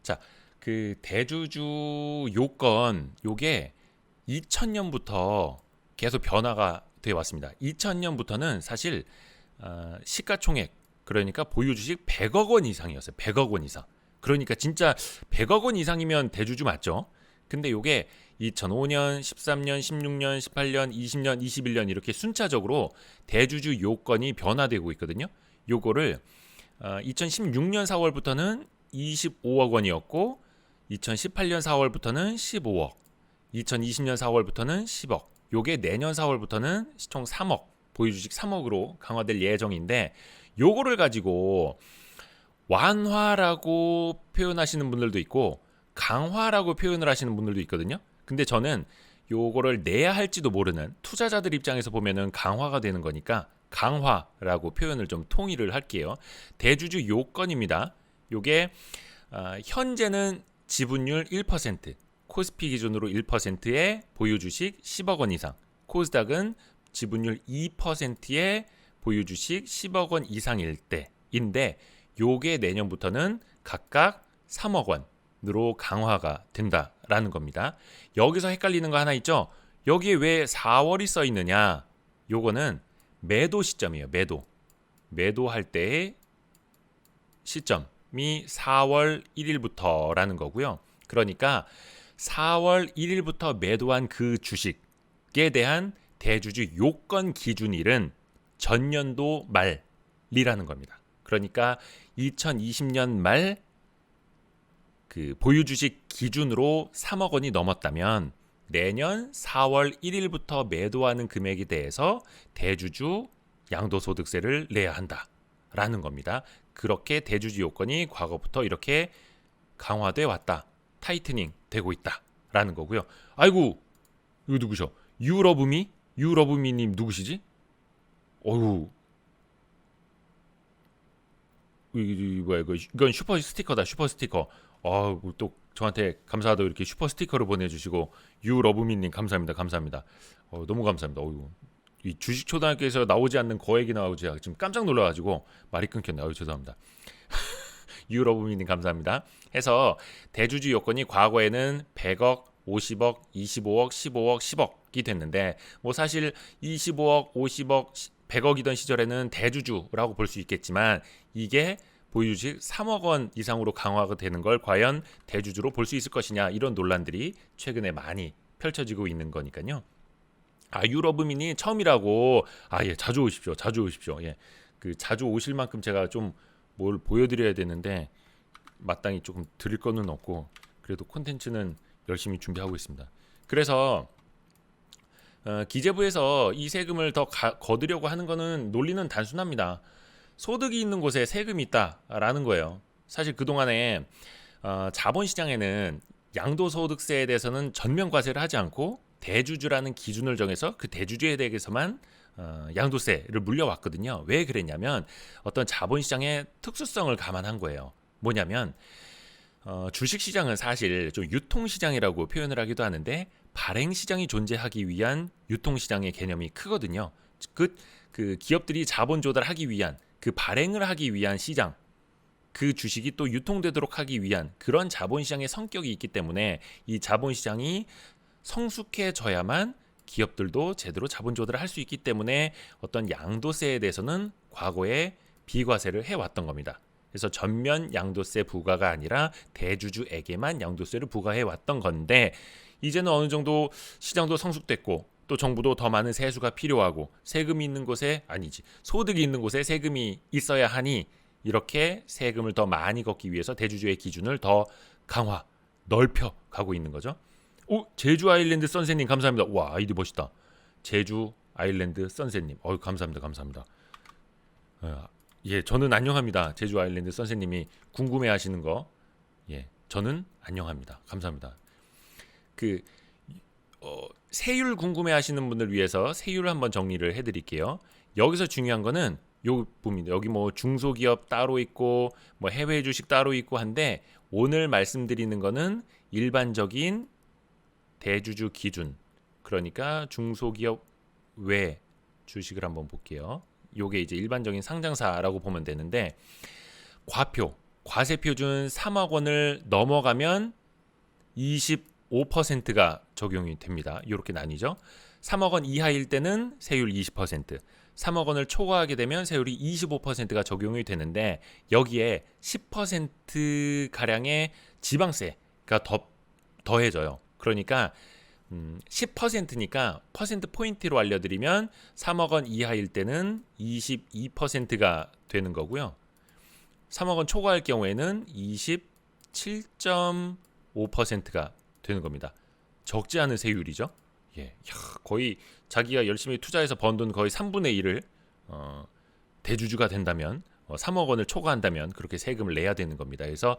자, 그 대주주 요건 요게 2000년부터 계속 변화가 되어 왔습니다. 2000년부터는 사실 시가총액 그러니까 보유 주식 100억 원 이상이었어요. 100억 원 이상. 그러니까 진짜 100억 원 이상이면 대주주 맞죠? 근데 요게 2005년, 13년, 16년, 18년, 20년, 21년 이렇게 순차적으로 대주주 요건이 변화되고 있거든요. 요거를 2016년 4월부터는 25억 원이었고 2018년 4월부터는 15억, 2020년 4월부터는 10억, 요게 내년 4월부터는 총 3억, 보유주식 3억으로 강화될 예정인데 요거를 가지고 완화라고 표현하시는 분들도 있고 강화라고 표현을 하시는 분들도 있거든요. 근데 저는 요거를 내야 할지도 모르는 투자자들 입장에서 보면은 강화가 되는 거니까 강화라고 표현을 좀 통일을 할게요. 대주주 요건입니다. 요게 현재는 지분율 1%, 코스피 기준으로 1%의 보유 주식 10억 원 이상, 코스닥은 지분율 2%의 보유 주식 10억 원 이상일 때인데 요게 내년부터는 각각 3억 원으로 강화가 된다라는 겁니다. 여기서 헷갈리는 거 하나 있죠? 여기에 왜 4월이 써 있느냐? 요거는 매도 시점이에요. 매도할 때의 시점이 4월 1일부터라는 거고요. 그러니까 4월 1일부터 매도한 그 주식에 대한 대주주 요건 기준일은 전년도 말이라는 겁니다. 그러니까 2020년 말 그 보유 주식 기준으로 3억 원이 넘었다면 내년 4월 1일부터 매도하는 금액에 대해서 대주주 양도소득세를 내야 한다라는 겁니다. 그렇게 대주주 요건이 과거부터 이렇게 강화돼 왔다. 타이트닝 되고 있다라는 거고요. 아이고, 이거 누구셔? 유러브미님 누구시지? 어휴, 뭐야 이건 슈퍼 스티커다. 슈퍼 스티커. 또 저한테 감사하다고 이렇게 슈퍼 스티커를 보내주시고 유러브미님 감사합니다. 너무 감사합니다. 이 주식 초등학교에서 나오지 않는 거액이 나오지 지금 깜짝 놀라가지고 말이 끊겼네. 죄송합니다. 유러브미님 감사합니다. 해서 대주주 요건이 과거에는 100억, 50억, 25억, 15억, 10억이 됐는데 뭐 사실 25억, 50억, 100억이던 시절에는 대주주라고 볼 수 있겠지만 이게 보유주식 3억 원 이상으로 강화가 되는 걸 과연 대주주로 볼 수 있을 것이냐 이런 논란들이 최근에 많이 펼쳐지고 있는 거니까요. 유러브민이 처음이라고 예 자주 오십시오. 예. 그 자주 오실 만큼 제가 좀 뭘 보여드려야 되는데 마땅히 조금 드릴 거는 없고 그래도 콘텐츠는 열심히 준비하고 있습니다. 그래서 기재부에서 이 세금을 더 거두려고 하는 거는 논리는 단순합니다. 소득이 있는 곳에 세금이 있다라는 거예요. 사실 그동안에 자본시장에는 양도소득세에 대해서는 전면과세를 하지 않고 대주주라는 기준을 정해서 그 대주주에 대해서만 양도세를 물려왔거든요. 왜 그랬냐면 어떤 자본시장의 특수성을 감안한 거예요. 뭐냐면 주식시장은 사실 좀 유통시장이라고 표현을 하기도 하는데 발행시장이 존재하기 위한 유통시장의 개념이 크거든요. 그 기업들이 자본 조달하기 위한 그 발행을 하기 위한 시장, 그 주식이 또 유통되도록 하기 위한 그런 자본시장의 성격이 있기 때문에 이 자본시장이 성숙해져야만 기업들도 제대로 자본 조달을 할 수 있기 때문에 어떤 양도세에 대해서는 과거에 비과세를 해왔던 겁니다. 그래서 전면 양도세 부과가 아니라 대주주에게만 양도세를 부과해 왔던 건데 이제는 어느 정도 시장도 성숙됐고 또 정부도 더 많은 세수가 필요하고 세금이 있는 곳에 소득이 있는 곳에 세금이 있어야 하니 이렇게 세금을 더 많이 걷기 위해서 대주주의 기준을 더 강화, 넓혀 가고 있는 거죠. 제주 아일랜드 선생님 감사합니다. 와, 아이디 멋있다. 제주 아일랜드 선생님. 감사합니다. 예, 저는 안녕합니다. 제주 아일랜드 선생님이 궁금해하시는 거, 저는 안녕합니다. 감사합니다. 세율 궁금해하시는 분들 위해서 세율을 한번 정리를 해드릴게요. 여기서 중요한 거는 요 부분입니다. 여기 뭐 중소기업 따로 있고 뭐 해외 주식 따로 있고 한데 오늘 말씀드리는 거는 일반적인 대주주 기준, 그러니까 중소기업 외 주식을 한번 볼게요. 요게 이제 일반적인 상장사라고 보면 되는데 과표, 과세 표준 3억 원을 넘어가면 25%가 적용이 됩니다. 이렇게 나뉘죠. 3억 원 이하일 때는 세율 20%, 3억 원을 초과하게 되면 세율이 25%가 적용이 되는데 여기에 10% 가량의 지방세가 더해져요. 그러니까 10%니까 퍼센트 포인트로 알려드리면 3억 원 이하일 때는 22%가 되는 거고요. 3억 원 초과할 경우에는 27.5%가 되는 겁니다. 적지 않은 세율이죠. 예, 거의 자기가 열심히 투자해서 번 돈 거의 3분의 1을 대주주가 된다면 3억 원을 초과한다면 그렇게 세금을 내야 되는 겁니다. 그래서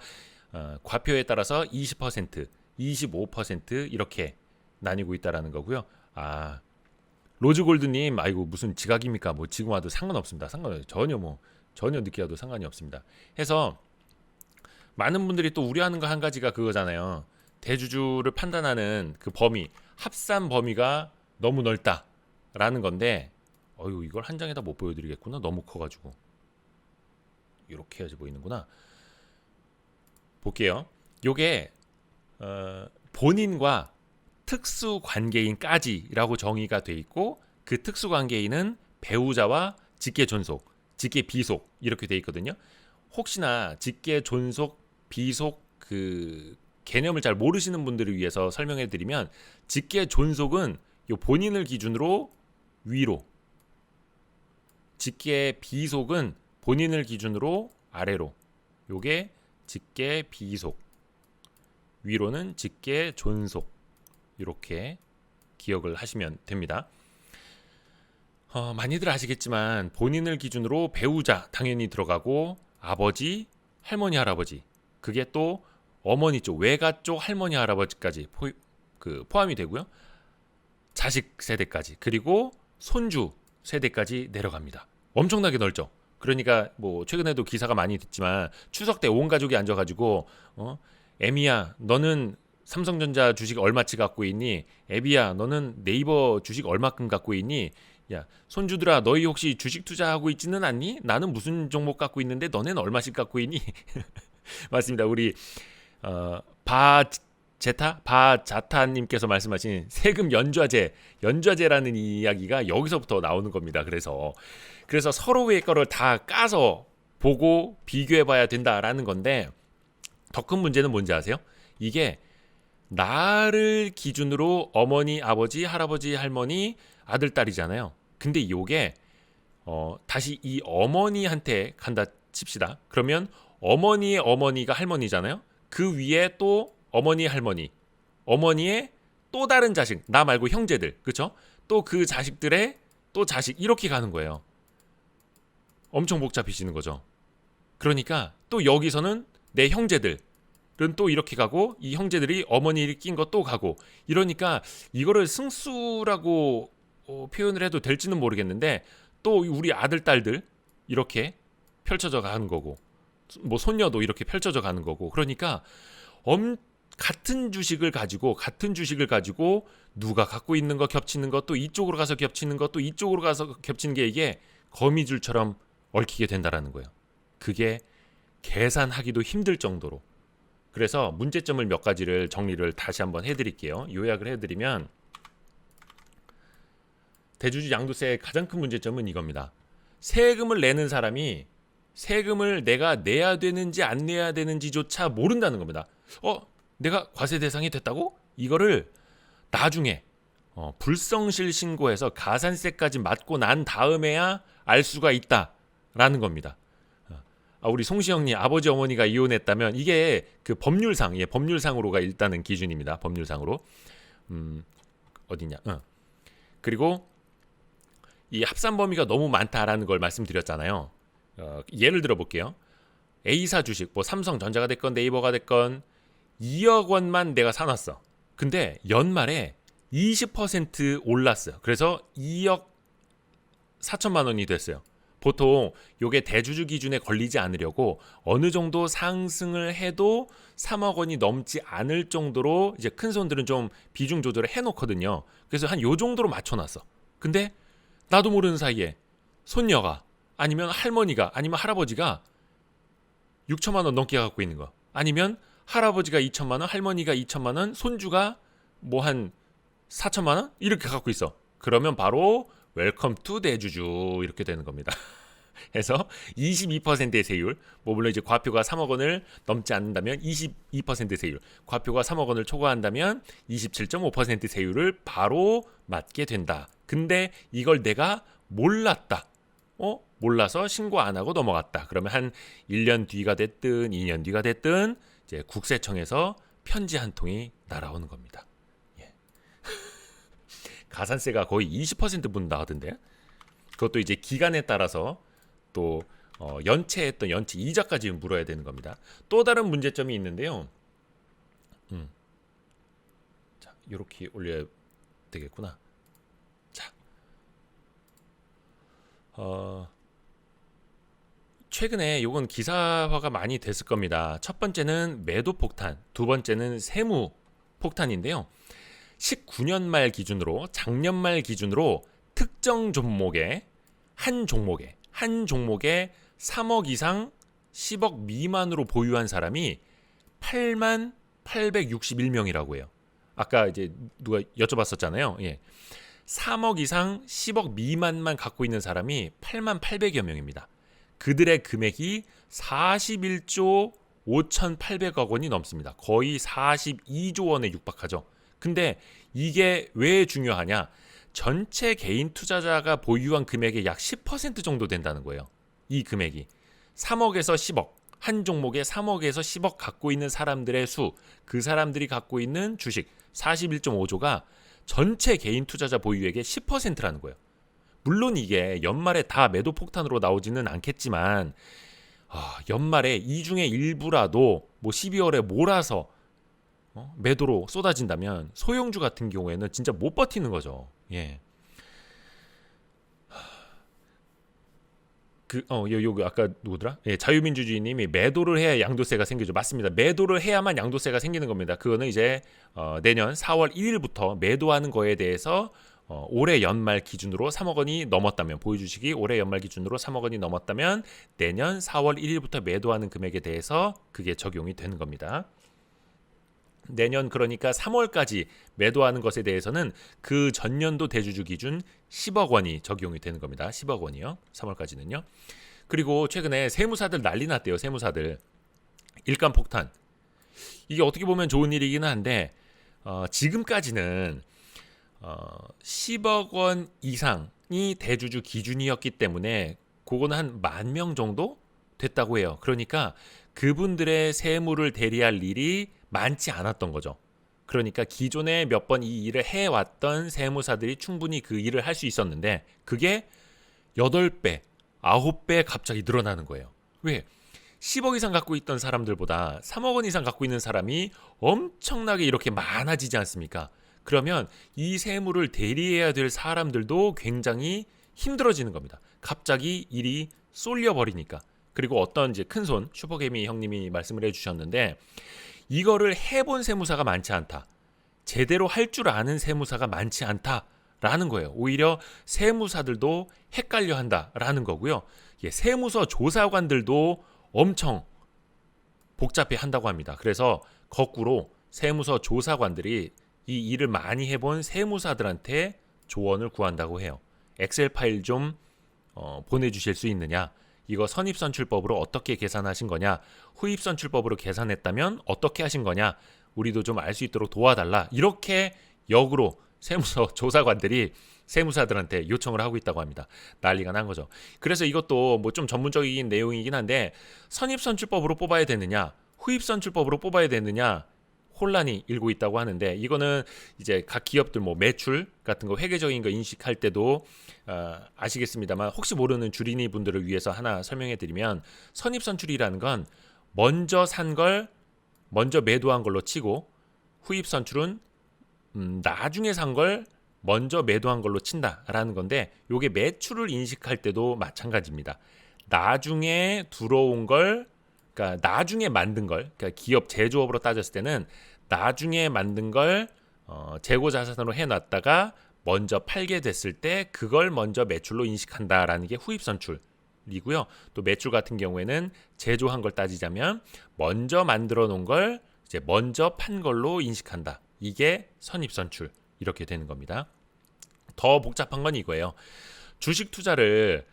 과표에 따라서 20%, 25% 이렇게 나뉘고 있다라는 거고요. 로즈골드님, 아이고 무슨 지각입니까? 뭐 지금 와도 상관없습니다. 전혀 늦게 와도 상관이 없습니다. 해서 많은 분들이 또 우려하는 거 한 가지가 그거잖아요. 대주주를 판단하는 그 범위, 합산 범위가 너무 넓다라는 건데, 이걸 한 장에다 못 보여드리겠구나. 너무 커가지고 이렇게 해야지 보이는구나. 볼게요. 요게 본인과 특수관계인까지라고 정의가 돼 있고 그 특수관계인은 배우자와 직계존속, 직계비속 이렇게 돼 있거든요. 혹시나 직계존속, 비속 그 개념을 잘 모르시는 분들을 위해서 설명해 드리면 직계존속은 요 본인을 기준으로 위로, 직계비속은 본인을 기준으로 아래로, 요게 직계비속, 위로는 직계존속 이렇게 기억을 하시면 됩니다. 많이들 아시겠지만 본인을 기준으로 배우자 당연히 들어가고 아버지, 할머니, 할아버지 그게 또 어머니 쪽, 외가 쪽 할머니, 할아버지까지 포함이 되고요. 자식 세대까지 그리고 손주 세대까지 내려갑니다. 엄청나게 넓죠. 그러니까 뭐 최근에도 기사가 많이 됐지만 추석 때 온 가족이 앉아가지고 애미야 너는 삼성전자 주식 얼마치 갖고 있니? 애비야 너는 네이버 주식 얼마큼 갖고 있니? 야 손주들아 너희 혹시 주식 투자하고 있지는 않니? 나는 무슨 종목 갖고 있는데 너네는 얼마씩 갖고 있니? 맞습니다. 우리 바자타님께서 말씀하신 세금 연좌제라는 이야기가 여기서부터 나오는 겁니다. 그래서 서로의 거를 다 까서 보고 비교해봐야 된다라는 건데 더 큰 문제는 뭔지 아세요? 이게 나를 기준으로 어머니, 아버지, 할아버지, 할머니, 아들, 딸이잖아요. 근데 이게 다시 이 어머니한테 간다 칩시다. 그러면 어머니의 어머니가 할머니잖아요. 그 위에 또 어머니, 할머니, 어머니의 또 다른 자식, 나 말고 형제들, 그렇죠? 또 그 자식들의 또 자식 이렇게 가는 거예요. 엄청 복잡해지는 거죠. 그러니까 또 여기서는 내 형제들 또 이렇게 가고 이 형제들이 어머니를 낀 거 또 가고 이러니까 이거를 승수라고 표현을 해도 될지는 모르겠는데 또 우리 아들 딸들 이렇게 펼쳐져 가는 거고 뭐 손녀도 이렇게 펼쳐져 가는 거고 그러니까 같은 주식을 가지고 누가 갖고 있는 거 겹치는 거 또 이쪽으로 가서 겹치는 거 또 이쪽으로 가서 겹치는 게 이게 거미줄처럼 얽히게 된다라는 거예요. 그게 계산하기도 힘들 정도로. 그래서 문제점을 몇 가지를 정리를 다시 한번 해드릴게요. 요약을 해드리면 대주주 양도세의 가장 큰 문제점은 이겁니다. 세금을 내는 사람이 세금을 내가 내야 되는지 안 내야 되는지조차 모른다는 겁니다. 내가 과세 대상이 됐다고? 이거를 나중에 불성실 신고해서 가산세까지 맞고 난 다음에야 알 수가 있다라는 겁니다. 우리 송시영님 아버지 어머니가 이혼했다면 이게 그 법률상으로가 일단은 기준입니다. 법률상으로 어디냐? 그리고 이 합산 범위가 너무 많다라는 걸 말씀드렸잖아요. 예를 들어 볼게요. A사 주식, 뭐 삼성전자가 됐건 네이버가 됐건 2억 원만 내가 사놨어. 근데 연말에 20% 올랐어요. 그래서 2억 4천만 원이 됐어요. 보통 이게 대주주 기준에 걸리지 않으려고 어느 정도 상승을 해도 3억 원이 넘지 않을 정도로 이제 큰 손들은 좀 비중 조절을 해놓거든요. 그래서 한 요 정도로 맞춰놨어. 근데 나도 모르는 사이에 손녀가 아니면 할머니가 아니면 할아버지가 6천만 원 넘게 갖고 있는 거. 아니면 할아버지가 2천만 원, 할머니가 2천만 원, 손주가 뭐 한 4천만 원 이렇게 갖고 있어. 그러면 바로 웰컴 투 대주주 이렇게 되는 겁니다. 해서 22%의 세율, 뭐 물론 이제 과표가 3억 원을 넘지 않는다면 22% 세율, 과표가 3억 원을 초과한다면 27.5% 세율을 바로 맞게 된다. 근데 이걸 내가 몰랐다. 몰라서 신고 안 하고 넘어갔다. 그러면 한 1년 뒤가 됐든 2년 뒤가 됐든 이제 국세청에서 편지 한 통이 날아오는 겁니다. 예. 가산세가 거의 20% 붙는다 하던데. 그것도 이제 기간에 따라서 또 연체했던 연체 이자까지 물어야 되는 겁니다. 또 다른 문제점이 있는데요. 자, 이렇게 올려야 되겠구나. 자, 최근에 이건 기사화가 많이 됐을 겁니다. 첫 번째는 매도 폭탄, 두 번째는 세무 폭탄인데요. 19년 말 기준으로, 작년 말 기준으로 특정 종목에 한 종목에 3억 이상 10억 미만으로 보유한 사람이 8만 861명이라고 해요. 아까 이제 누가 여쭤봤었잖아요. 예. 3억 이상 10억 미만만 갖고 있는 사람이 8만 800여 명입니다. 그들의 금액이 41조 5,800억 원이 넘습니다. 거의 42조 원에 육박하죠. 근데 이게 왜 중요하냐? 전체 개인 투자자가 보유한 금액의 약 10% 정도 된다는 거예요. 이 금액이 3억에서 10억, 한 종목에 3억에서 10억 갖고 있는 사람들의 수, 그 사람들이 갖고 있는 주식 41.5조가 전체 개인 투자자 보유액의 10%라는 거예요. 물론 이게 연말에 다 매도 폭탄으로 나오지는 않겠지만 연말에 이 중에 일부라도 뭐 12월에 몰아서 매도로 쏟아진다면 소형주 같은 경우에는 진짜 못 버티는 거죠. 예. 여기 아까 누구더라? 예, 자유민주주의님이 매도를 해야 양도세가 생기죠. 맞습니다. 매도를 해야만 양도세가 생기는 겁니다. 그거는 이제 내년 4월 1일부터 매도하는 거에 대해서 올해 연말 기준으로 3억 원이 넘었다면, 보유주식이 올해 연말 기준으로 3억 원이 넘었다면 내년 4월 1일부터 매도하는 금액에 대해서 그게 적용이 되는 겁니다. 내년 그러니까 3월까지 매도하는 것에 대해서는 그 전년도 대주주 기준 10억 원이 적용이 되는 겁니다. 10억 원이요. 3월까지는요. 그리고 최근에 세무사들 난리 났대요. 세무사들. 일감 폭탄. 이게 어떻게 보면 좋은 일이기는 한데 지금까지는 10억 원 이상이 대주주 기준이었기 때문에 그거는 한 10,000명 정도 됐다고 해요. 그러니까 그분들의 세무를 대리할 일이 많지 않았던 거죠. 그러니까 기존에 몇 번 이 일을 해왔던 세무사들이 충분히 그 일을 할 수 있었는데 그게 8배, 9배 갑자기 늘어나는 거예요. 왜? 10억 이상 갖고 있던 사람들보다 3억 원 이상 갖고 있는 사람이 엄청나게 이렇게 많아지지 않습니까? 그러면 이 세무를 대리해야 될 사람들도 굉장히 힘들어지는 겁니다. 갑자기 일이 쏠려버리니까. 그리고 어떤 이제 큰손 슈퍼개미 형님이 말씀을 해주셨는데 이거를 해본 세무사가 많지 않다. 제대로 할 줄 아는 세무사가 많지 않다라는 거예요. 오히려 세무사들도 헷갈려 한다라는 거고요. 세무서 조사관들도 엄청 복잡해 한다고 합니다. 그래서 거꾸로 세무서 조사관들이 이 일을 많이 해본 세무사들한테 조언을 구한다고 해요. 엑셀 파일 좀 보내주실 수 있느냐? 이거 선입선출법으로 어떻게 계산하신 거냐? 후입선출법으로 계산했다면 어떻게 하신 거냐? 우리도 좀 알 수 있도록 도와달라. 이렇게 역으로 세무서 조사관들이 세무사들한테 요청을 하고 있다고 합니다. 난리가 난 거죠. 그래서 이것도 뭐 좀 전문적인 내용이긴 한데 선입선출법으로 뽑아야 되느냐? 후입선출법으로 뽑아야 되느냐? 혼란이 일고 있다고 하는데 이거는 이제 각 기업들 뭐 매출 같은 거 회계적인 거 인식할 때도 아시겠습니다만 혹시 모르는 주린이 분들을 위해서 하나 설명해 드리면 선입선출이라는 건 먼저 산 걸 먼저 매도한 걸로 치고 후입선출은 나중에 산 걸 먼저 매도한 걸로 친다라는 건데 이게 매출을 인식할 때도 마찬가지입니다. 나중에 들어온 걸 그러니까 나중에 만든 걸, 그러니까 기업 제조업으로 따졌을 때는 나중에 만든 걸 재고 자산으로 해놨다가 먼저 팔게 됐을 때 그걸 먼저 매출로 인식한다라는 게 후입선출 선입선출이고요. 또 매출 같은 경우에는 제조한 걸 따지자면 먼저 만들어 놓은 걸 이제 먼저 판 걸로 인식한다. 이게 선입선출 이렇게 되는 겁니다. 더 복잡한 건 이거예요. 주식 투자를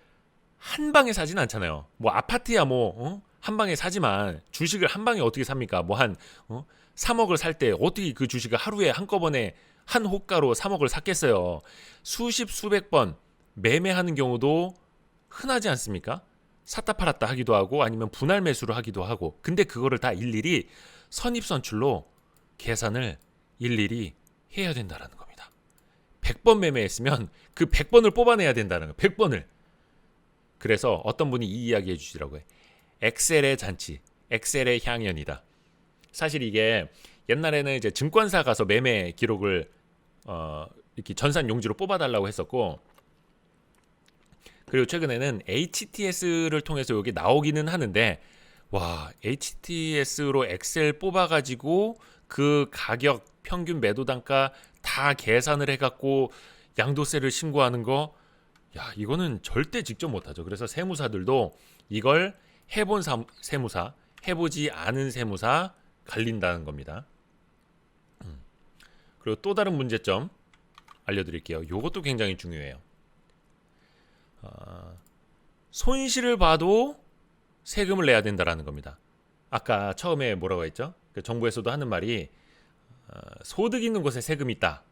한 방에 사진 않잖아요. 뭐 아파트야 뭐 한 방에 사지만 주식을 한 방에 어떻게 삽니까? 뭐 한 3억을 살 때 어떻게 그 주식을 하루에 한꺼번에 한 호가로 3억을 샀겠어요. 수십 수백 번 매매하는 경우도 흔하지 않습니까? 샀다 팔았다 하기도 하고 아니면 분할 매수를 하기도 하고. 근데 그거를 다 일일이 선입선출로 계산을 일일이 해야 된다라는 겁니다. 100번 매매했으면 그 100번을 뽑아내야 된다는 거예요. 100번을. 그래서 어떤 분이 이 이야기 해주시더라고요. 엑셀의 잔치, 엑셀의 향연이다. 사실 이게 옛날에는 이제 증권사 가서 매매 기록을 이렇게 전산 용지로 뽑아달라고 했었고, 그리고 최근에는 HTS를 통해서 여기 나오기는 하는데, 와, HTS로 엑셀 뽑아가지고 그 가격, 평균 매도 단가 다 계산을 해갖고 양도세를 신고하는 거, 야, 이거는 절대 직접 못하죠. 그래서 세무사들도 이걸 해본 세무사, 해보지 않은 세무사 갈린다는 겁니다. 그리고 또 다른 문제점 알려드릴게요. 이것도 굉장히 중요해요. 손실을 봐도 세금을 내야 된다라는 겁니다. 아까 처음에 뭐라고 했죠? 정부에서도 하는 말이 소득 있는 곳에 세금이 있다.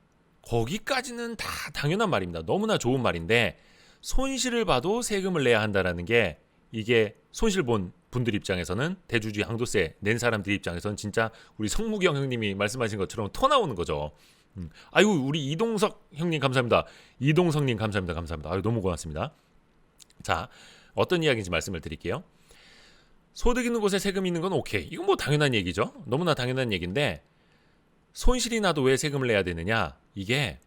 거기까지는 다 당연한 말입니다. 너무나 좋은 말인데 손실을 봐도 세금을 내야 한다라는 게 이게 손실 본 분들 입장에서는 대주주 양도세 낸 사람들 입장에서는 진짜 우리 성무경 형님이 말씀하신 것처럼 토 나오는 거죠. 아유 우리 이동석 형님 감사합니다. 이동석님 감사합니다. 아유 너무 고맙습니다. 자 어떤 이야기인지 말씀을 드릴게요. 소득 있는 곳에 세금 있는 건 오케이. 이건 뭐 당연한 얘기죠. 너무나 당연한 얘기인데 손실이 나도 왜 세금을 내야 되느냐? 이게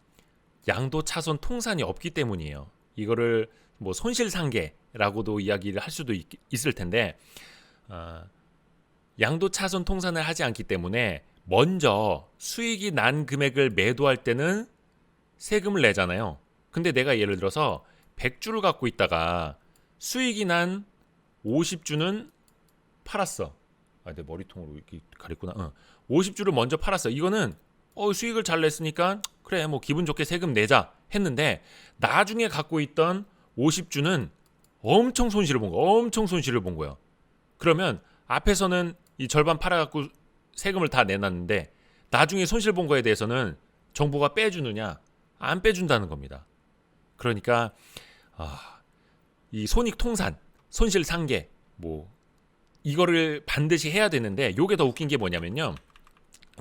양도 차손 통산이 없기 때문이에요. 이거를 뭐 손실상계라고도 이야기를 할 수도 있을 텐데 양도 차손 통산을 하지 않기 때문에 먼저 수익이 난 금액을 매도할 때는 세금을 내잖아요. 근데 내가 예를 들어서 100주를 갖고 있다가 수익이 난 50주는 팔았어. 내 머리통으로 이렇게 가렸구나. 50주를 먼저 팔았어. 이거는 수익을 잘 냈으니까 그래 뭐 기분 좋게 세금 내자 했는데 나중에 갖고 있던 50주는 엄청 손실을 본 거예요. 그러면 앞에서는 이 절반 팔아갖고 세금을 다 내놨는데 나중에 손실 본 거에 대해서는 정부가 빼주느냐? 안 빼준다는 겁니다. 그러니까 이 손익 통산, 손실 상계 뭐 이거를 반드시 해야 되는데 요게 더 웃긴 게 뭐냐면요.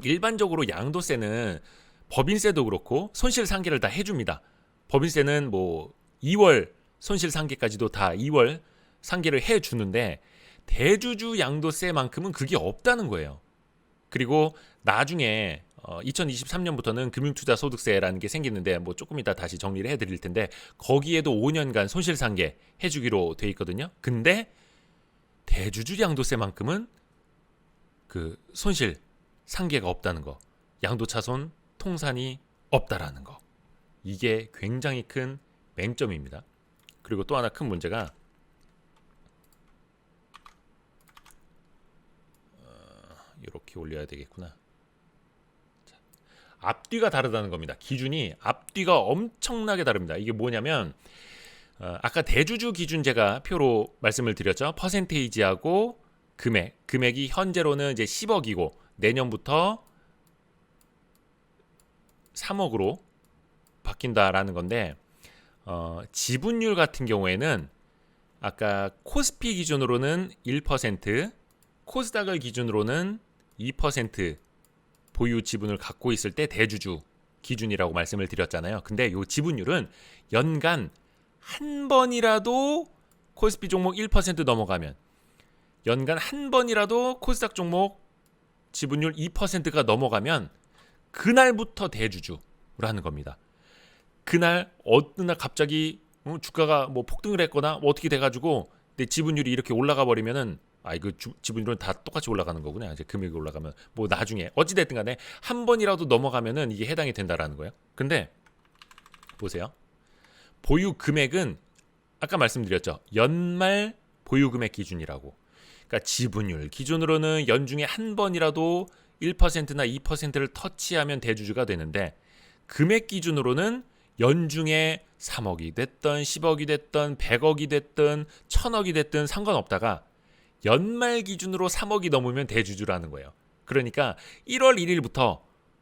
일반적으로 양도세는 법인세도 그렇고 손실 상계를 다 해줍니다. 법인세는 뭐 2월 손실 상계까지도 다 2월 상계를 해주는데 대주주 양도세만큼은 그게 없다는 거예요. 그리고 나중에 2023년부터는 금융투자소득세라는 게 생기는데 뭐 조금 이따 다시 정리를 해드릴 텐데 거기에도 5년간 손실 상계 해주기로 돼 있거든요. 근데 대주주 양도세만큼은 그 손실 상계가 없다는 거, 양도차손 통산이 없다라는 거, 이게 굉장히 큰 맹점입니다. 그리고 또 하나 큰 문제가 이렇게 올려야 되겠구나. 자, 앞뒤가 다르다는 겁니다. 기준이 앞뒤가 엄청나게 다릅니다. 이게 뭐냐면 아까 대주주 기준 제가 표로 말씀을 드렸죠. 퍼센테이지하고 금액이 현재로는 이제 10억이고 내년부터 3억으로 바뀐다라는 건데 지분율 같은 경우에는 아까 코스피 기준으로는 1%, 코스닥을 기준으로는 2% 보유 지분을 갖고 있을 때 대주주 기준이라고 말씀을 드렸잖아요. 근데 이 지분율은 연간 한 번이라도 코스피 종목 1% 넘어가면 연간 한 번이라도 코스닥 종목 지분율 2%가 넘어가면 그날부터 대주주라는 겁니다. 그날 어느 날 갑자기 주가가 뭐 폭등을 했거나 뭐 어떻게 돼가지고 내 지분율이 이렇게 올라가 버리면은 이거 지분율은 다 똑같이 올라가는 거구나. 이제 금액이 올라가면 뭐 나중에 어찌 됐든 간에 한 번이라도 넘어가면은 이게 해당이 된다라는 거예요. 근데 보세요. 보유 금액은 아까 말씀드렸죠. 연말 보유금액 기준이라고. 그러니까 지분율 기준으로는 연중에 한 번이라도 1%나 2%를 터치하면 대주주가 되는데, 금액 기준으로는 연중에 3억이 됐든 10억이 됐든 100억이 됐든 1000억이 됐든 상관없다가 연말 기준으로 3억이 넘으면 대주주라는 거예요. 그러니까 1월 1일부터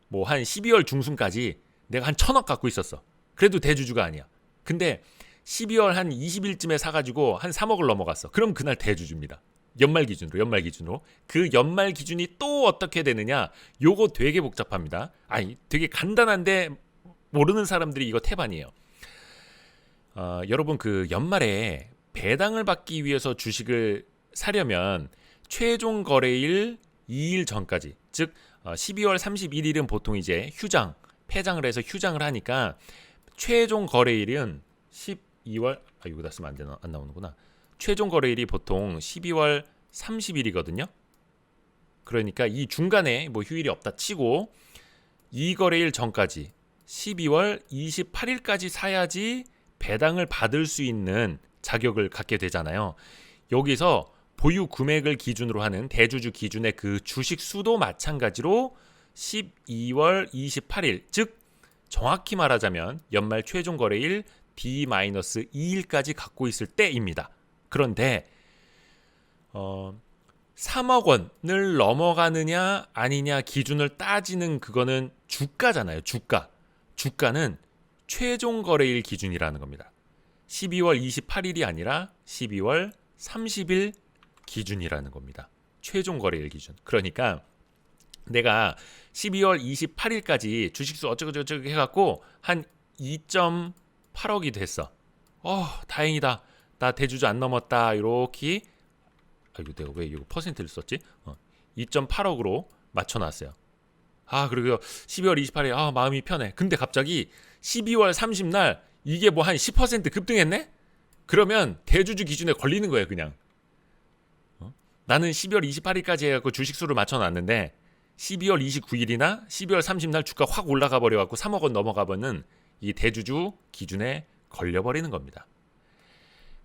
뭐 한 12월 중순까지 내가 한 1000억 갖고 있었어. 그래도 대주주가 아니야. 근데 12월 한 20일쯤에 사가지고 한 3억을 넘어갔어. 그럼 그날 대주주입니다. 연말 기준으로. 그 연말 기준이 또 어떻게 되느냐? 요거 되게 복잡합니다. 아니, 되게 간단한데 모르는 사람들이 이거 태반이에요. 여러분, 그 연말에 배당을 받기 위해서 주식을 사려면 최종 거래일 2일 전까지, 즉 12월 31일은 보통 이제 폐장을 해서 휴장을 하니까 최종 거래일은 12월 여기다 쓰면 안 나오는구나. 최종 거래일이 보통 12월 30일이거든요. 그러니까 이 중간에 뭐 휴일이 없다 치고 이 거래일 전까지 12월 28일까지 사야지 배당을 받을 수 있는 자격을 갖게 되잖아요. 여기서 보유 금액을 기준으로 하는 대주주 기준의 그 주식 수도 마찬가지로 12월 28일, 즉 정확히 말하자면 연말 최종 거래일 D-2일까지 갖고 있을 때입니다. 그런데 3억 원을 넘어가느냐 아니냐 기준을 따지는 그거는 주가잖아요. 주가는 최종 거래일 기준이라는 겁니다. 12월 28일이 아니라 12월 30일 기준이라는 겁니다. 최종 거래일 기준. 그러니까 내가 12월 28일까지 주식수 어쩌고저쩌고 해갖고 한 2.8억이 됐어. 다행이다. 나 대주주 안 넘었다. 이렇게 이거 내가 왜 이거 퍼센트를 썼지? 2.8억으로 맞춰놨어요. 그리고 12월 28일 마음이 편해. 근데 갑자기 12월 30날 이게 뭐 한 10% 급등했네? 그러면 대주주 기준에 걸리는 거예요, 그냥. 나는 12월 28일까지 해갖고 주식수를 맞춰놨는데 12월 29일이나 12월 30날 주가 확 올라가 버려갖고 3억 원 넘어가 버는 이 대주주 기준에 걸려버리는 겁니다.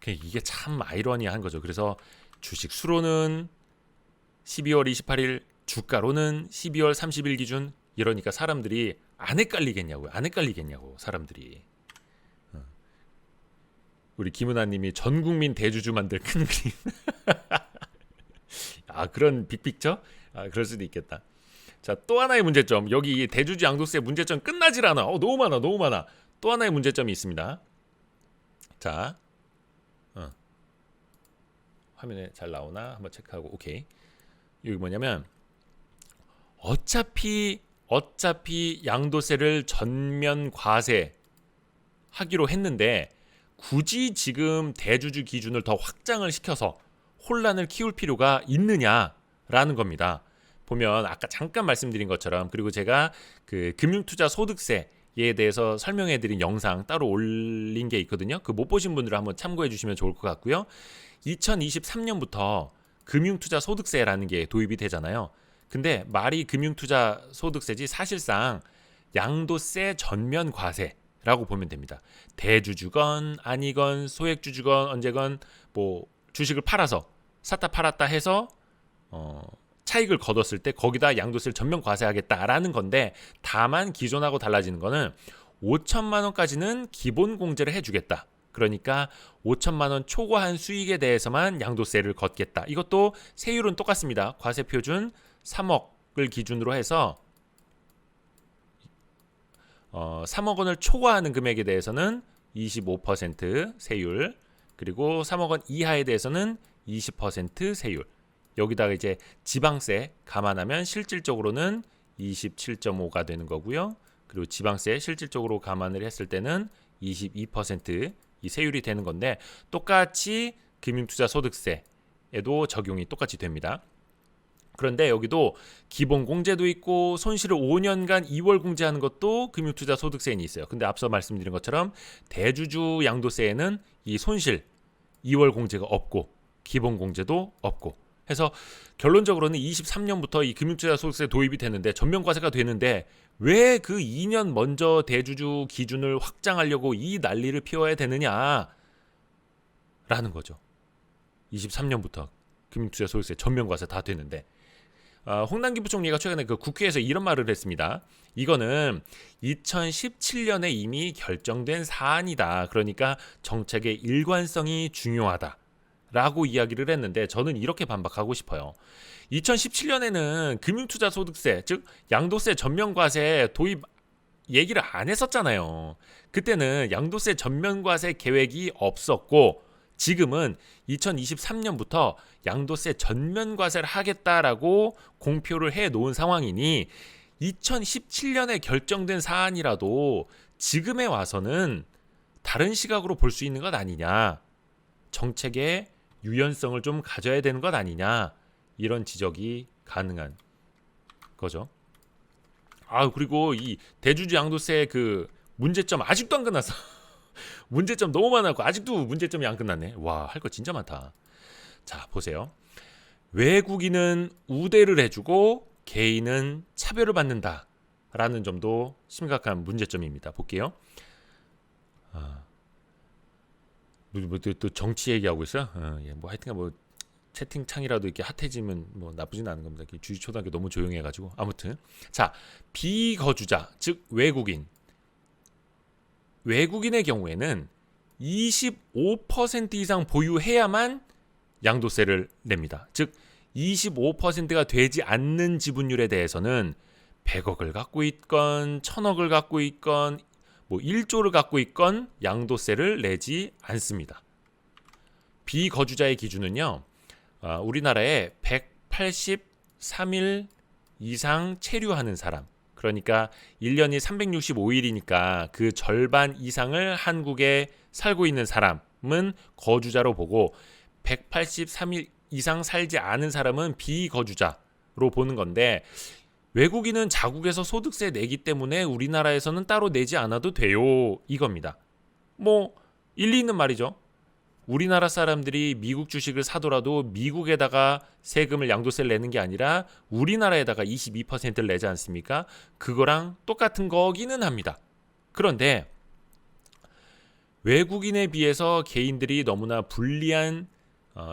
이게 참 아이러니한 거죠. 그래서 주식 수로는 12월 28일, 주가로는 12월 30일 기준. 이러니까 사람들이 안 헷갈리겠냐고 사람들이. 우리 김은아님이 전 국민 대주주 만들 큰 그림. 그런 빅픽처? 그럴 수도 있겠다. 자, 또 하나의 문제점. 여기 대주주 양도세 문제점 끝나질 않아. 너무 많아. 또 하나의 문제점이 있습니다. 자, 화면에 잘 나오나 한번 체크하고 오케이. 여기 뭐냐면 어차피 양도세를 전면 과세 하기로 했는데 굳이 지금 대주주 기준을 더 확장을 시켜서 혼란을 키울 필요가 있느냐라는 겁니다. 보면 아까 잠깐 말씀드린 것처럼, 그리고 제가 그 금융투자 소득세에 대해서 설명해드린 영상 따로 올린 게 있거든요. 그 못 보신 분들은 한번 참고해 주시면 좋을 것 같고요. 2023년부터 금융투자 소득세라는 게 도입이 되잖아요. 근데 말이 금융투자 소득세지 사실상 양도세 전면 과세라고 보면 됩니다. 대주주건 아니건 소액주주건 언제건 뭐 주식을 샀다 팔았다 해서 차익을 거뒀을 때 거기다 양도세를 전면 과세하겠다라는 건데, 다만 기존하고 달라지는 거는 5천만 원까지는 기본 공제를 해주겠다. 그러니까 5천만 원 초과한 수익에 대해서만 양도세를 걷겠다. 이것도 세율은 똑같습니다. 과세 표준 3억을 기준으로 해서 3억 원을 초과하는 금액에 대해서는 25% 세율, 그리고 3억 원 이하에 대해서는 20% 세율. 여기다가 이제 지방세 감안하면 실질적으로는 27.5가 되는 거고요. 그리고 지방세 실질적으로 감안을 했을 때는 22% 이 세율이 되는 건데, 똑같이 금융투자 소득세에도 적용이 똑같이 됩니다. 그런데 여기도 기본 공제도 있고 손실을 5년간 2월 공제하는 것도 금융투자 소득세에 있어요. 근데 앞서 말씀드린 것처럼 대주주 양도세에는 이 손실 2월 공제가 없고 기본 공제도 없고 해서 결론적으로는 23년부터 이 금융투자 소득세 도입이 되는데, 전면과세가 되는데 왜 그 2년 먼저 대주주 기준을 확장하려고 이 난리를 피워야 되느냐? 거죠. 23년부터 금융투자소득세 전면과세 다 되는데 홍남기 부총리가 최근에 그 국회에서 이런 말을 했습니다. 이거는 2017년에 이미 결정된 사안이다. 그러니까 정책의 일관성이 중요하다. 라고 이야기를 했는데 저는 이렇게 반박하고 싶어요. 2017년에는 금융투자소득세, 즉 양도세 전면과세 도입 얘기를 안 했었잖아요. 그때는 양도세 전면과세 계획이 없었고 지금은 2023년부터 양도세 전면과세를 하겠다라고 공표를 해놓은 상황이니 2017년에 결정된 사안이라도 지금에 와서는 다른 시각으로 볼 수 있는 것 아니냐. 정책의 유연성을 좀 가져야 되는 것 아니냐. 이런 지적이 가능한 거죠. 그리고 이 대주주 양도세 그 문제점 아직도 안 끝났어. 문제점 너무 많았고 아직도 문제점이 안 끝났네. 와, 할 거 진짜 많다. 자, 보세요. 외국인은 우대를 해주고 개인은 차별을 받는다. 라는 점도 심각한 문제점입니다. 볼게요. 또 정치 얘기하고 있어요? 뭐 하여튼 뭐 채팅창이라도 이렇게 핫해지면 뭐 나쁘진 않은 겁니다. 주식초등학교 너무 조용해가지고 아무튼 자, 비거주자 즉 외국인의 경우에는 25% 이상 보유해야만 양도세를 냅니다. 즉 25%가 되지 않는 지분율에 대해서는 100억을 갖고 있건 1000억을 갖고 있건 뭐 1조를 갖고 있건 양도세를 내지 않습니다. 비거주자의 기준은요. 우리나라에 183일 이상 체류하는 사람, 그러니까 1년이 365일이니까 그 절반 이상을 한국에 살고 있는 사람은 거주자로 보고 183일 이상 살지 않은 사람은 비거주자로 보는 건데 외국인은 자국에서 소득세 내기 때문에 우리나라에서는 따로 내지 않아도 돼요. 이겁니다. 뭐 일리 있는 말이죠. 우리나라 사람들이 미국 주식을 사더라도 미국에다가 세금을 양도세를 내는 게 아니라 우리나라에다가 22%를 내지 않습니까? 그거랑 똑같은 거기는 합니다. 그런데 외국인에 비해서 개인들이 너무나 불리한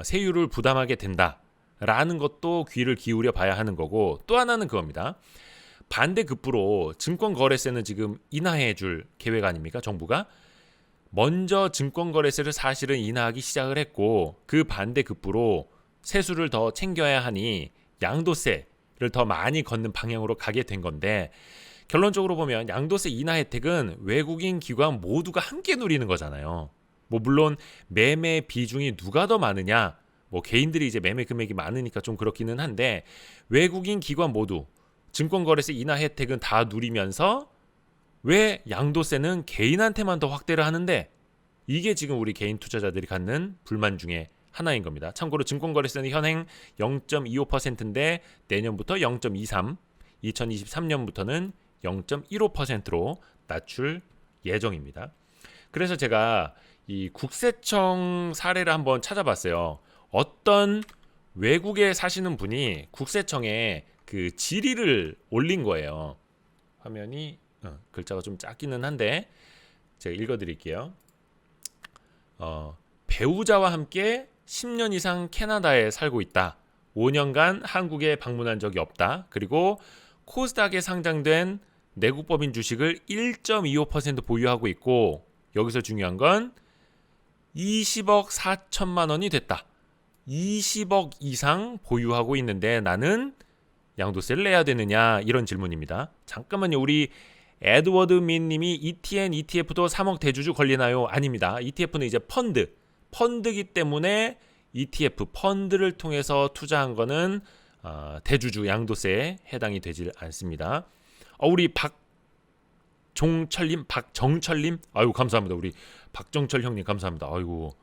세율을 부담하게 된다라는 것도 귀를 기울여 봐야 하는 거고, 또 하나는 그겁니다. 반대급부로 증권거래세는 지금 인하해 줄 계획 아닙니까? 정부가 먼저 증권거래세를 사실은 인하하기 시작을 했고, 그 반대급부로 세수를 더 챙겨야 하니 양도세를 더 많이 걷는 방향으로 가게 된 건데, 결론적으로 보면 양도세 인하 혜택은 외국인 기관 모두가 함께 누리는 거잖아요. 뭐 물론 매매 비중이 누가 더 많으냐, 뭐 개인들이 이제 매매 금액이 많으니까 좀 그렇기는 한데, 외국인 기관 모두 증권거래세 인하 혜택은 다 누리면서 왜 양도세는 개인한테만 더 확대를 하는데, 이게 지금 우리 개인 투자자들이 갖는 불만 중에 하나인 겁니다. 참고로 증권거래세는 현행 0.25%인데 내년부터 0.23, 2023년부터는 0.15%로 낮출 예정입니다. 그래서 제가 이 국세청 사례를 한번 찾아봤어요. 어떤 외국에 사시는 분이 국세청에 그 질의를 올린 거예요. 화면이 글자가 좀 작기는 한데 제가 읽어드릴게요. 배우자와 함께 10년 이상 캐나다에 살고 있다. 5년간 한국에 방문한 적이 없다. 그리고 코스닥에 상장된 내국법인 주식을 1.25% 보유하고 있고, 여기서 중요한 건 20억 4천만 원이 됐다. 20억 이상 보유하고 있는데 나는 양도세를 내야 되느냐, 이런 질문입니다. 잠깐만요. 우리 에드워드 민 님이 ETN, ETF도 3억 대주주 걸리나요? 아닙니다. ETF는 이제 펀드이기 때문에 ETF, 펀드를 통해서 투자한 거는 대주주 양도세에 해당이 되질 않습니다. 우리 박정철님, 아유 감사합니다. 우리 박정철 형님 감사합니다. 아이고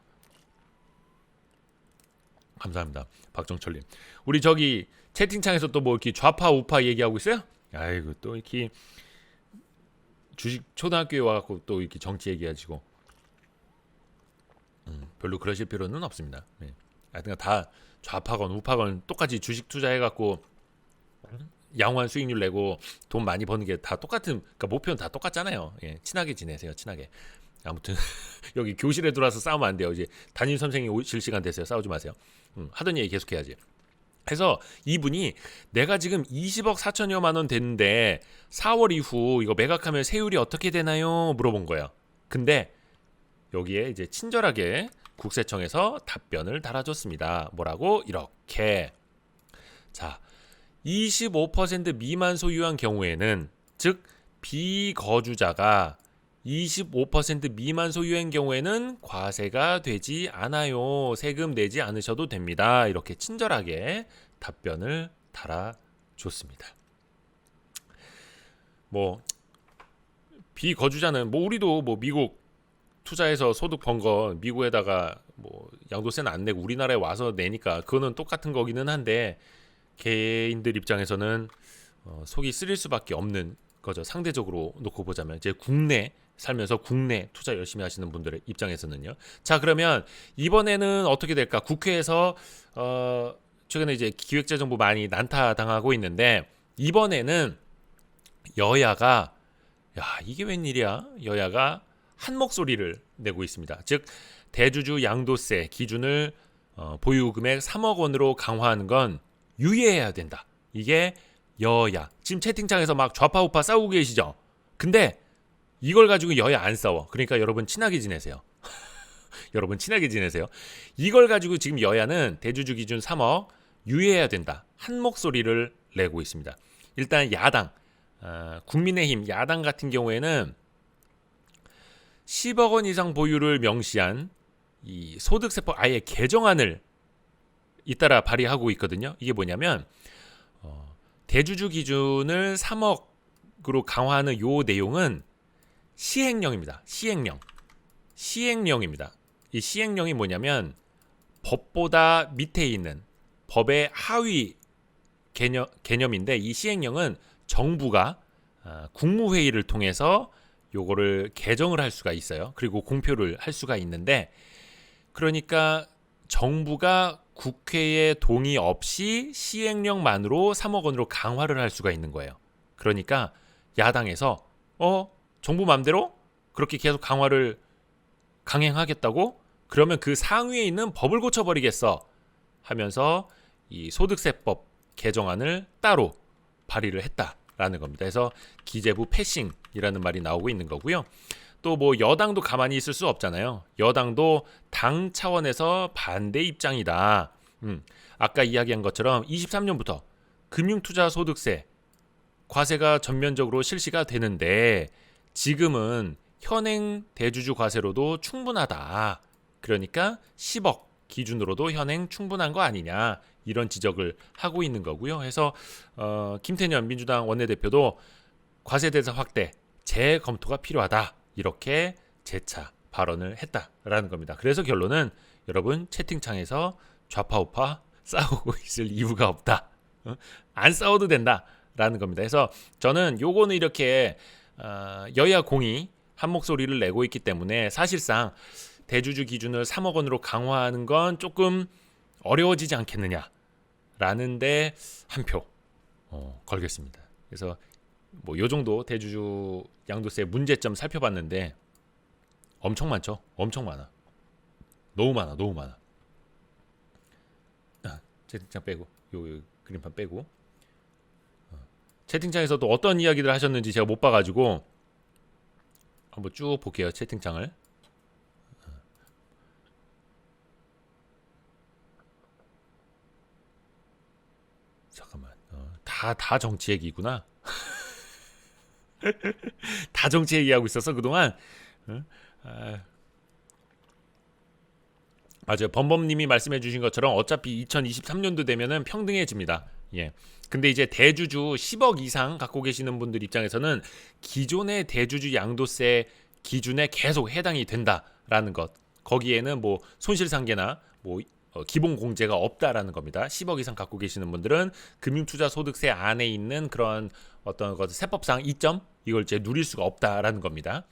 감사합니다. 박정철님. 우리 저기 채팅창에서 또 뭐 이렇게 좌파 우파 얘기하고 있어요? 아이고 또 이렇게 주식 초등학교에 와갖고 또 이렇게 정치 얘기하시고 별로 그러실 필요는 없습니다. 네. 하여튼 다 좌파건 우파건 똑같이 주식 투자해갖고 양호한 수익률 내고 돈 많이 버는 게 다 똑같은, 그러니까 목표는 다 똑같잖아요. 예, 친하게 지내세요. 친하게. 아무튼 여기 교실에 들어와서 싸우면 안 돼요. 이제 담임 선생님이 오실 시간 됐어요. 싸우지 마세요. 하던 얘기 계속해야지. 그래서 이분이 내가 지금 20억 4천여만 원 됐는데 4월 이후 이거 매각하면 세율이 어떻게 되나요? 물어본 거예요. 근데 여기에 이제 친절하게 국세청에서 답변을 달아줬습니다. 뭐라고? 이렇게. 자, 25% 미만 소유한 경우에는, 즉 비거주자가 25% 미만 소유한 경우에는 과세가 되지 않아요. 세금 내지 않으셔도 됩니다. 이렇게 친절하게 답변을 달아줬습니다. 뭐 비거주자는 뭐 우리도 뭐 미국 투자해서 소득 번 거 미국에다가 뭐 양도세는 안 내고 우리나라에 와서 내니까 그거는 똑같은 거기는 한데, 개인들 입장에서는 속이 쓰릴 수밖에 없는 거죠. 상대적으로 놓고 보자면 이제 국내 살면서 국내 투자 열심히 하시는 분들의 입장에서는요. 자, 그러면 이번에는 어떻게 될까? 국회에서 최근에 이제 기획재정부 많이 난타당하고 있는데, 이번에는 여야가, 야 이게 웬일이야? 여야가 한 목소리를 내고 있습니다. 즉 대주주 양도세 기준을 보유금액 3억 원으로 강화하는 건 유예해야 된다. 이게 여야. 지금 채팅창에서 막 좌파 우파 싸우고 계시죠? 근데 이걸 가지고 여야 안 싸워. 그러니까 여러분 친하게 지내세요. 여러분 친하게 지내세요. 이걸 가지고 지금 여야는 대주주 기준 3억 유예해야 된다. 한 목소리를 내고 있습니다. 일단 야당, 국민의힘 야당 같은 경우에는 10억 원 이상 보유를 명시한 이 소득세법 아예 개정안을 잇따라 발의하고 있거든요. 이게 뭐냐면 대주주 기준을 3억으로 강화하는 요 내용은 시행령입니다. 시행령입니다. 이 시행령이 뭐냐면 법보다 밑에 있는 법의 하위 개념인데, 이 시행령은 정부가 국무회의를 통해서 요거를 개정을 할 수가 있어요. 그리고 공표를 할 수가 있는데, 그러니까 정부가 국회의 동의 없이 시행령만으로 3억 원으로 강화를 할 수가 있는 거예요. 그러니까 야당에서 정부 맘대로 그렇게 계속 강화를 강행하겠다고? 그러면 그 상위에 있는 법을 고쳐버리겠어 하면서 이 소득세법 개정안을 따로 발의를 했다라는 겁니다. 그래서 기재부 패싱이라는 말이 나오고 있는 거고요. 또 뭐 여당도 가만히 있을 수 없잖아요. 여당도 당 차원에서 반대 입장이다. 아까 이야기한 것처럼 23년부터 금융투자소득세 과세가 전면적으로 실시가 되는데, 지금은 현행 대주주 과세로도 충분하다. 그러니까 10억 기준으로도 현행 충분한 거 아니냐, 이런 지적을 하고 있는 거고요. 그래서 김태년 민주당 원내대표도 과세 대상 확대 재검토가 필요하다, 이렇게 재차 발언을 했다라는 겁니다. 그래서 결론은 여러분 채팅창에서 좌파 우파 싸우고 있을 이유가 없다. 안 싸워도 된다라는 겁니다. 그래서 저는 요거는 이렇게 여야 공이 한 목소리를 내고 있기 때문에 사실상 대주주 기준을 3억 원으로 강화하는 건 조금 어려워지지 않겠느냐라는데 한 표 걸겠습니다. 그래서 뭐 요 정도 대주주 양도세 문제점 살펴봤는데 엄청 많죠. 엄청 많아. 너무 많아. 채팅창 빼고 요 그림판 빼고 채팅창에서도 어떤 이야기들 하셨는지 제가 못 봐가지고 한번 쭉 볼게요. 채팅창을. 잠깐만. 다 정치 얘기구나. 다 정치 얘기하고 있었어 그동안. 맞아요. 범범님이 말씀해주신 것처럼 어차피 2023년도 되면은 평등해집니다. 예. 근데 이제 대주주 10억 이상 갖고 계시는 분들 입장에서는 기존의 대주주 양도세 기준에 계속 해당이 된다라는 것. 거기에는 뭐 손실상계나 뭐 기본 공제가 없다라는 겁니다. 10억 이상 갖고 계시는 분들은 금융투자소득세 안에 있는 그런 어떤 것 세법상 이점 이걸 이제 누릴 수가 없다라는 겁니다.